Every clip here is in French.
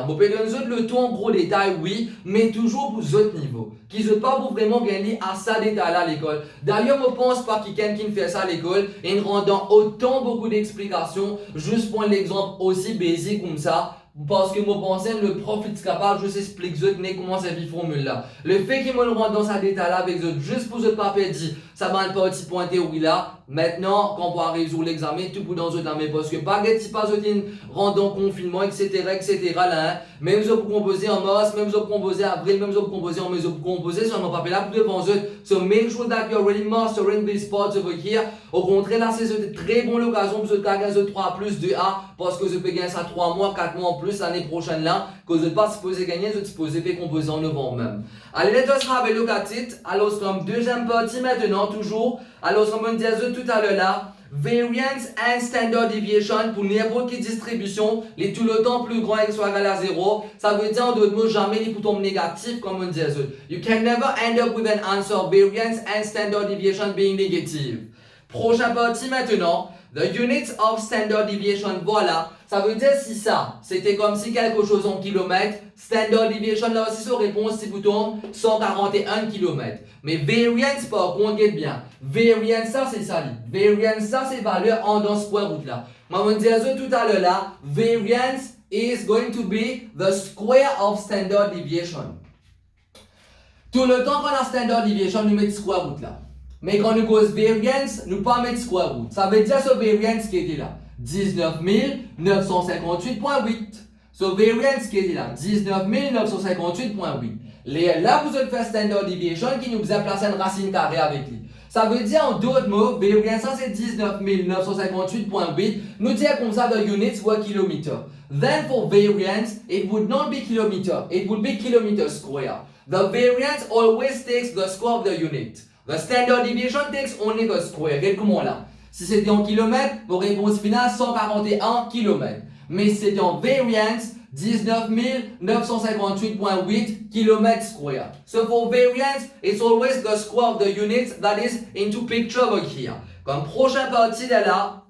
Vous pouvez donner le tout en gros détail, oui, mais toujours pour autres niveaux. Qui ne pas pour vraiment gagner à ça détail à l'école. D'ailleurs, je pense pas qu'il y a quelqu'un qui fait ça à l'école et en rendant autant beaucoup d'explications, juste pour l'exemple aussi basique comme ça. Parce que moi, je pense que le prof est capable, je s'explique comment ça vit formule là. Le fait qu'il me le rende dans sa détail là avec eux, juste pour ce papier dit, ça m'a pas petit point théorie là. Maintenant, quand on va résoudre l'examen, tout pour dans l'examen, parce que pas de pas rendant confinement, etc., là, hein. Même si vous composez en mars, même si vous composez en avril, même si vous composez en mai, vous composez sur mon papier là pour devant eux. So make sure that you're already mastering these parts over here. Au contraire, là, c'est une très bonne occasion pour vous de gagner 3 plus 2A, parce que vous pouvez gagner ça 3 mois, 4 mois en plus l'année prochaine là, que vous n'êtes pas supposé gagner, vous êtes supposé faire composer en novembre même. Allez, let us have a look at it. Alors, comme deuxième partie maintenant, toujours. Alors, comme on disait tout à l'heure là, variance and standard deviation pour n'importe quelle distribution, les tout le temps plus grand et soit égal à 0, ça veut dire en d'autres mots jamais les boutons négatifs comme on disait. You can never end up with an answer variance and standard deviation being negative. Prochaine partie maintenant, the units of standard deviation, voilà. Ça veut dire si ça, c'était comme si quelque chose en kilomètres, standard deviation là aussi sur réponse si vous tombez 141 km. Mais variance par contre, regarde bien. Variance ça c'est ça. Variance ça c'est valeur en dans square root là. Moi on disait tout à l'heure là, variance is going to be the square of standard deviation. Tout le temps qu'on a standard deviation, nous mettons square root là. Mais quand nous cause variance, nous pas mettre square root. Ça veut dire ce variance qui était là. 19 958.8. So variance qui est là, 19 958.8. Là, vous allez faire standard deviation qui nous a placé une racine carrée avec lui. Ça veut dire en d'autres mots, variance c'est 19 958.8. Nous disons comme ça the units were kilometer. Then for variance, it would not be kilometer, it would be kilometer square. The variance always takes the square of the unit. The standard deviation takes only the square. Regarde comment là. Si c'était en kilomètres, vos réponses finales 141 km. Mais si c'était en variance, 19 958.8 km square. So for variance, it's always the square of the units that is into picture over here. Comme prochaine partie de là,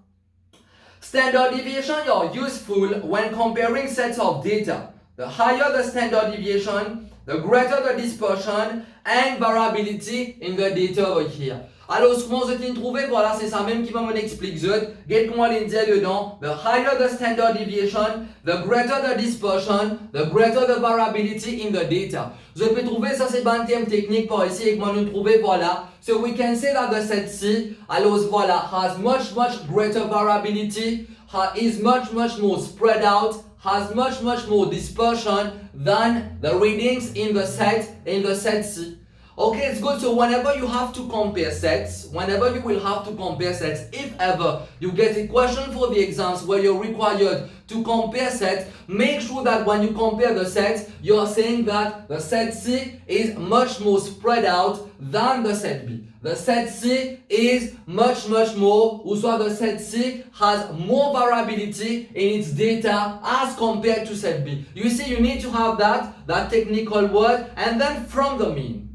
standard deviation are useful when comparing sets of data. The higher the standard deviation, the greater the dispersion and variability in the data over here. Alors, ce qu'on s'est trouvé, voilà, c'est ça même qui va m'expliquer. Regarde comment il dit dedans. The higher the standard deviation, the greater the dispersion, the greater the variability in the data. Je peux trouver ça, c'est un terme technique par ici, et comment nous trouver, voilà. So we can say that the set C, alors voilà, has much greater variability, is much more spread out, has much more dispersion than the readings in the set C. Okay, it's good. So whenever you have to compare sets, whenever you will have to compare sets, if ever you get a question for the exams where you're required to compare sets, make sure that when you compare the sets, you're saying that the set C is much more spread out than the set B. The set C is much more, or so the set C has more variability in its data as compared to set B. You see, you need to have that technical word, and then from the mean.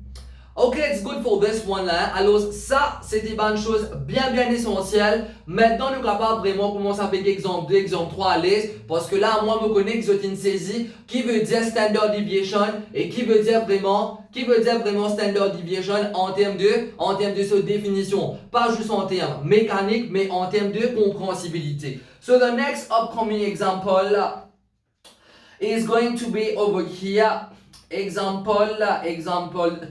Ok, it's good for this one là. Alors ça, c'est des bonnes choses bien essentielles. Maintenant, nous sommes capables vraiment commencer à faire exemple 2, exemple 3 à l'aise. Parce que là, moi, je me connais que j'ai une saisie qui veut dire standard deviation et qui veut dire vraiment standard deviation en termes de sa définition. Pas juste en termes mécaniques, mais en termes de compréhensibilité. So the next upcoming example is going to be over here. Example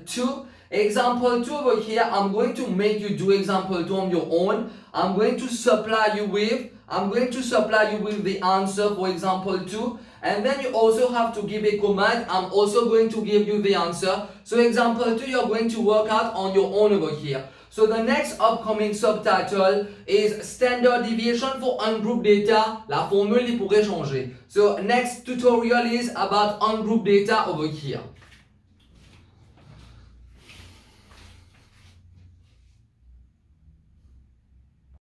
2. Example 2 over here, I'm going to make you do example 2 on your own. I'm going to supply you with the answer for example 2. And then you also have to give a command. I'm also going to give you the answer. So example 2, you're going to work out on your own over here. So the next upcoming subtitle is standard deviation for ungrouped data. La formule pourrait changer. So next tutorial is about ungrouped data over here.